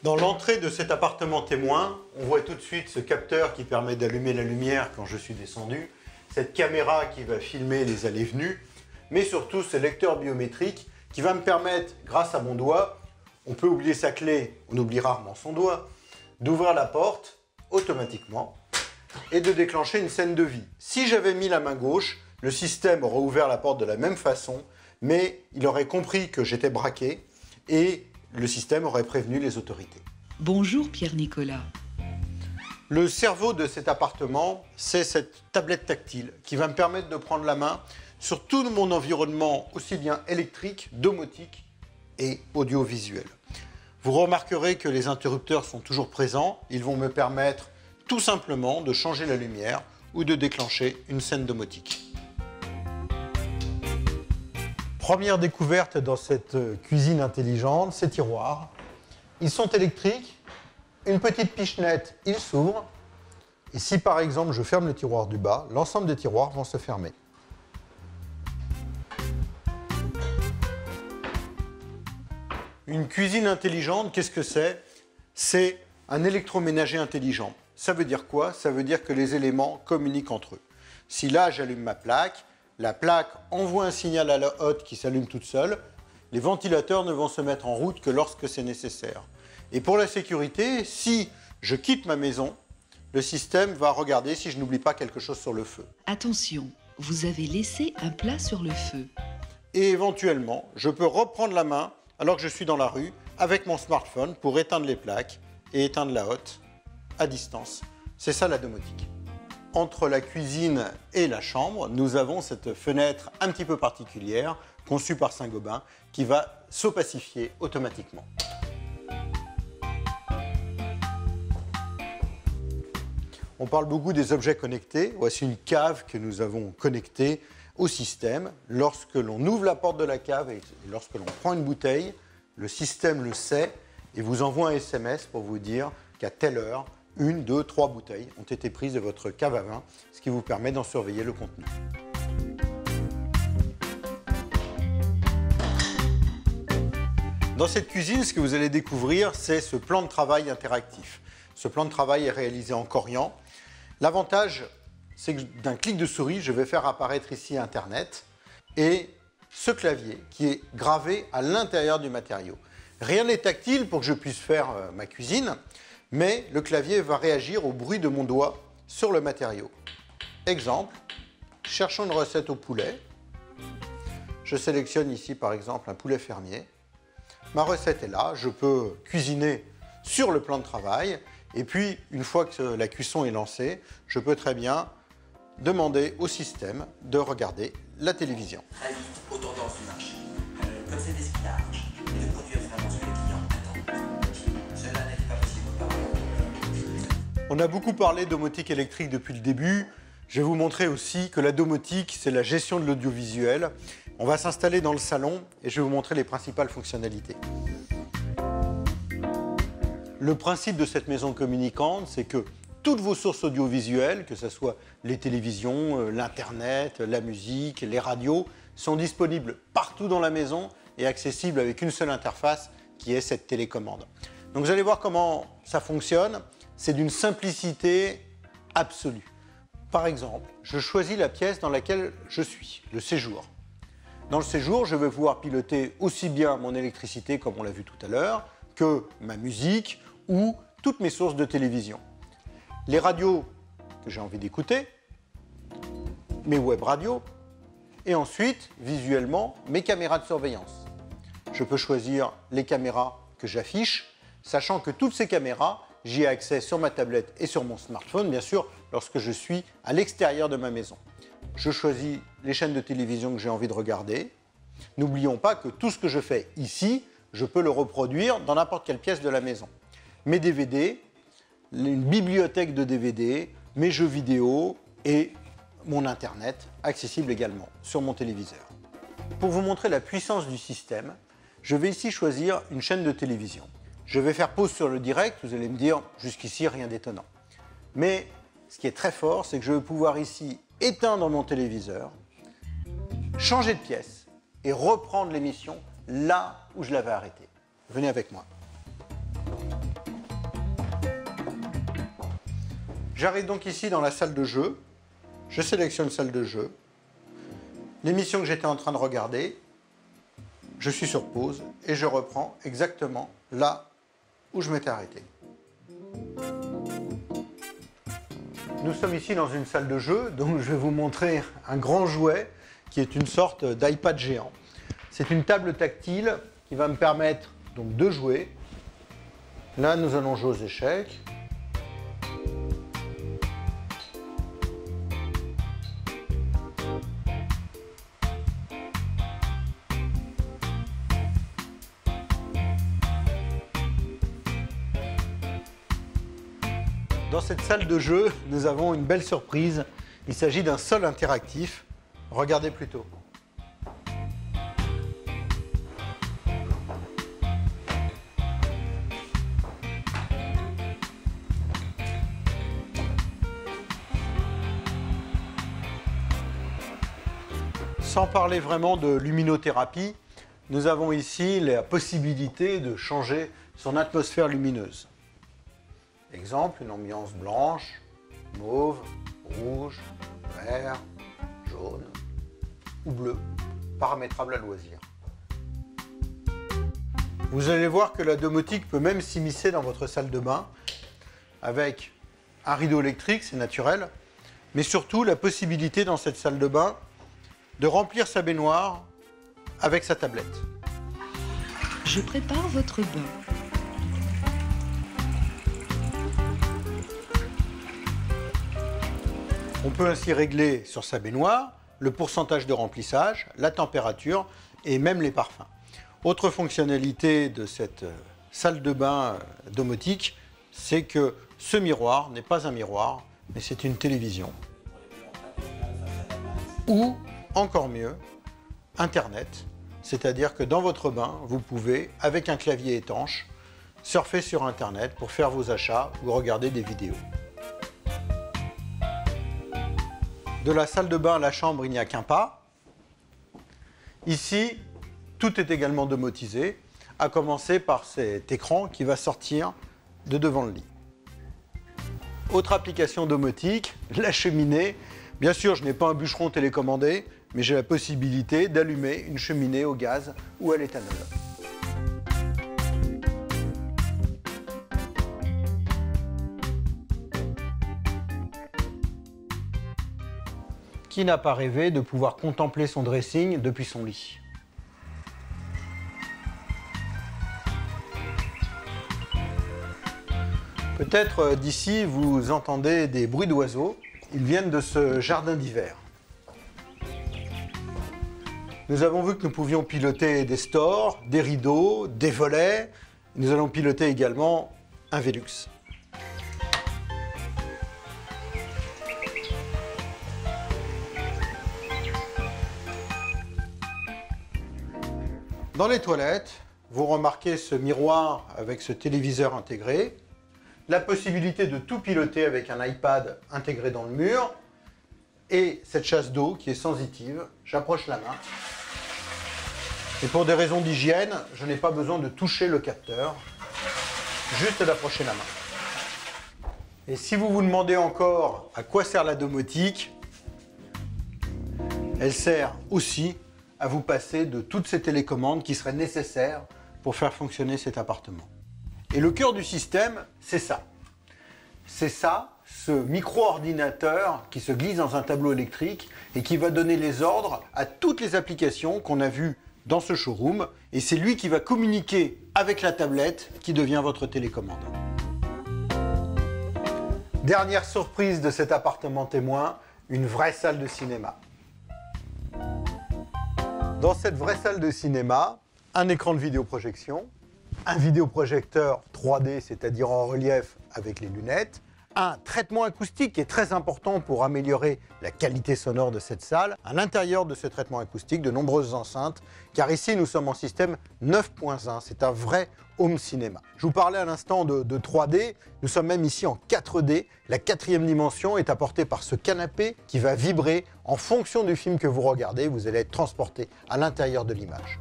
Dans l'entrée de cet appartement témoin, on voit tout de suite ce capteur qui permet d'allumer la lumière quand je suis descendu, cette caméra qui va filmer les allées et venues, mais surtout ce lecteur biométrique qui va me permettre, grâce à mon doigt, on peut oublier sa clé, on oublie rarement son doigt, d'ouvrir la porte automatiquement et de déclencher une scène de vie. Si j'avais mis la main gauche, le système aurait ouvert la porte de la même façon, mais il aurait compris que j'étais braqué et le système aurait prévenu les autorités. Bonjour Pierre-Nicolas. Le cerveau de cet appartement, c'est cette tablette tactile qui va me permettre de prendre la main sur tout mon environnement, aussi bien électrique, domotique et audiovisuel. Vous remarquerez que les interrupteurs sont toujours présents. Ils vont me permettre tout simplement de changer la lumière ou de déclencher une scène domotique. Première découverte dans cette cuisine intelligente, ces tiroirs. Ils sont électriques, une petite pichenette, ils s'ouvrent. Et si par exemple je ferme le tiroir du bas, l'ensemble des tiroirs vont se fermer. Une cuisine intelligente, qu'est-ce que c'est? C'est un électroménager intelligent. Ça veut dire quoi? Ça veut dire que les éléments communiquent entre eux. Si là j'allume ma plaque, la plaque envoie un signal à la hotte qui s'allume toute seule. Les ventilateurs ne vont se mettre en route que lorsque c'est nécessaire. Et pour la sécurité, si je quitte ma maison, le système va regarder si je n'oublie pas quelque chose sur le feu. Attention, vous avez laissé un plat sur le feu. Et éventuellement, je peux reprendre la main alors que je suis dans la rue avec mon smartphone pour éteindre les plaques et éteindre la hotte à distance. C'est ça la domotique. Entre la cuisine et la chambre, nous avons cette fenêtre un petit peu particulière, conçue par Saint-Gobain, qui va s'opacifier automatiquement. On parle beaucoup des objets connectés. Voici une cave que nous avons connectée au système. Lorsque l'on ouvre la porte de la cave et lorsque l'on prend une bouteille, le système le sait et vous envoie un SMS pour vous dire qu'à telle heure, 1, 2, 3 bouteilles ont été prises de votre cave à vin, ce qui vous permet d'en surveiller le contenu. Dans cette cuisine, ce que vous allez découvrir, c'est ce plan de travail interactif. Ce plan de travail est réalisé en Corian. L'avantage, c'est que d'un clic de souris, je vais faire apparaître ici Internet et ce clavier qui est gravé à l'intérieur du matériau. Rien n'est tactile pour que je puisse faire ma cuisine, mais le clavier va réagir au bruit de mon doigt sur le matériau. Exemple, cherchons une recette au poulet. Je sélectionne ici par exemple un poulet fermier. Ma recette est là, je peux cuisiner sur le plan de travail et puis une fois que la cuisson est lancée, je peux très bien demander au système de regarder la télévision. Très vite aux tendances du marché. Comme c'est des spinaches et de produire vraiment ce que les clients attendent. Cela n'est pas possible auparavant. On a beaucoup parlé de domotique électrique depuis le début. Je vais vous montrer aussi que la domotique, c'est la gestion de l'audiovisuel. On va s'installer dans le salon et je vais vous montrer les principales fonctionnalités. Le principe de cette maison communicante, c'est que toutes vos sources audiovisuelles, que ce soit les télévisions, l'Internet, la musique, les radios, sont disponibles partout dans la maison et accessibles avec une seule interface qui est cette télécommande. Donc vous allez voir comment ça fonctionne. C'est d'une simplicité absolue. Par exemple, je choisis la pièce dans laquelle je suis, le séjour. Dans le séjour, je vais pouvoir piloter aussi bien mon électricité, comme on l'a vu tout à l'heure, que ma musique ou toutes mes sources de télévision. Les radios que j'ai envie d'écouter, mes web radios, et ensuite, visuellement, mes caméras de surveillance. Je peux choisir les caméras que j'affiche, sachant que toutes ces caméras, j'y ai accès sur ma tablette et sur mon smartphone, bien sûr, lorsque je suis à l'extérieur de ma maison. Je choisis les chaînes de télévision que j'ai envie de regarder. N'oublions pas que tout ce que je fais ici, je peux le reproduire dans n'importe quelle pièce de la maison. Mes DVD, une bibliothèque de DVD, mes jeux vidéo et mon Internet, accessible également sur mon téléviseur. Pour vous montrer la puissance du système, je vais ici choisir une chaîne de télévision. Je vais faire pause sur le direct, vous allez me dire jusqu'ici rien d'étonnant. Mais ce qui est très fort, c'est que je vais pouvoir ici éteindre mon téléviseur, changer de pièce et reprendre l'émission là où je l'avais arrêtée. Venez avec moi. J'arrive donc ici dans la salle de jeu. Je sélectionne salle de jeu. L'émission que j'étais en train de regarder, je suis sur pause et je reprends exactement là où je m'étais arrêté. Nous sommes ici dans une salle de jeu, donc je vais vous montrer un grand jouet qui est une sorte d'iPad géant. C'est une table tactile qui va me permettre donc de jouer. Là, nous allons jouer aux échecs. Dans cette salle de jeu, nous avons une belle surprise. Il s'agit d'un sol interactif. Regardez plutôt. Sans parler vraiment de luminothérapie, nous avons ici la possibilité de changer son atmosphère lumineuse. Exemple, une ambiance blanche, mauve, rouge, vert, jaune ou bleu, paramétrable à loisir. Vous allez voir que la domotique peut même s'immiscer dans votre salle de bain avec un rideau électrique, c'est naturel, mais surtout la possibilité dans cette salle de bain de remplir sa baignoire avec sa tablette. Je prépare votre bain. On peut ainsi régler sur sa baignoire le pourcentage de remplissage, la température et même les parfums. Autre fonctionnalité de cette salle de bain domotique, c'est que ce miroir n'est pas un miroir, mais c'est une télévision. Ou, encore mieux, Internet, c'est-à-dire que dans votre bain, vous pouvez, avec un clavier étanche, surfer sur Internet pour faire vos achats ou regarder des vidéos. De la salle de bain à la chambre, il n'y a qu'un pas. Ici, tout est également domotisé, à commencer par cet écran qui va sortir de devant le lit. Autre application domotique, la cheminée. Bien sûr, je n'ai pas un bûcheron télécommandé, mais j'ai la possibilité d'allumer une cheminée au gaz ou à l'éthanol. Qui n'a pas rêvé de pouvoir contempler son dressing depuis son lit? Peut-être d'ici, vous entendez des bruits d'oiseaux. Ils viennent de ce jardin d'hiver. Nous avons vu que nous pouvions piloter des stores, des rideaux, des volets. Nous allons piloter également un Velux. Dans les toilettes, vous remarquez ce miroir avec ce téléviseur intégré, la possibilité de tout piloter avec un iPad intégré dans le mur et cette chasse d'eau qui est sensitive. J'approche la main et pour des raisons d'hygiène, je n'ai pas besoin de toucher le capteur, juste d'approcher la main. Et si vous vous demandez encore à quoi sert la domotique, elle sert aussi à vous passer de toutes ces télécommandes qui seraient nécessaires pour faire fonctionner cet appartement. Et le cœur du système, c'est ça. C'est ça, ce micro-ordinateur qui se glisse dans un tableau électrique et qui va donner les ordres à toutes les applications qu'on a vues dans ce showroom. Et c'est lui qui va communiquer avec la tablette qui devient votre télécommande. Dernière surprise de cet appartement témoin, une vraie salle de cinéma. Dans cette vraie salle de cinéma, un écran de vidéoprojection, un vidéoprojecteur 3D, c'est-à-dire en relief avec les lunettes, un traitement acoustique qui est très important pour améliorer la qualité sonore de cette salle. À l'intérieur de ce traitement acoustique, de nombreuses enceintes, car ici nous sommes en système 9.1, c'est un vrai home cinéma. Je vous parlais à l'instant de 3D, nous sommes même ici en 4D. La 4e dimension est apportée par ce canapé qui va vibrer en fonction du film que vous regardez. Vous allez être transporté à l'intérieur de l'image.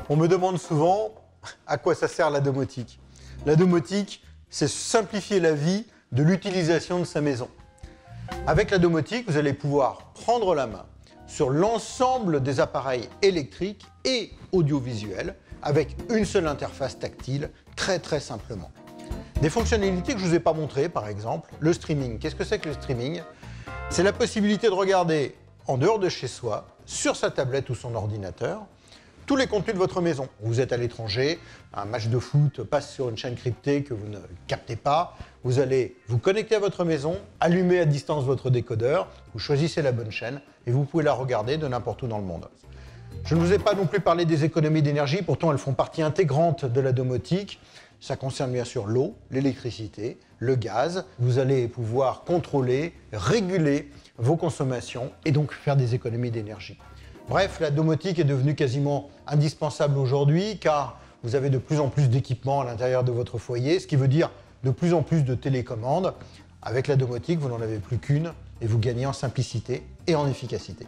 On me demande souvent à quoi ça sert la domotique. La domotique, c'est simplifier la vie de l'utilisation de sa maison. Avec la domotique, vous allez pouvoir prendre la main sur l'ensemble des appareils électriques et audiovisuels avec une seule interface tactile, très simplement. Des fonctionnalités que je ne vous ai pas montrées, par exemple, le streaming. Qu'est-ce que c'est que le streaming? C'est la possibilité de regarder en dehors de chez soi, sur sa tablette ou son ordinateur, tous les contenus de votre maison. Vous êtes à l'étranger, un match de foot passe sur une chaîne cryptée que vous ne captez pas, vous allez vous connecter à votre maison, allumer à distance votre décodeur, vous choisissez la bonne chaîne et vous pouvez la regarder de n'importe où dans le monde. Je ne vous ai pas non plus parlé des économies d'énergie, pourtant elles font partie intégrante de la domotique. Ça concerne bien sûr l'eau, l'électricité, le gaz. Vous allez pouvoir contrôler, réguler vos consommations et donc faire des économies d'énergie. Bref, la domotique est devenue quasiment indispensable aujourd'hui car vous avez de plus en plus d'équipements à l'intérieur de votre foyer, ce qui veut dire de plus en plus de télécommandes. Avec la domotique, vous n'en avez plus qu'une et vous gagnez en simplicité et en efficacité.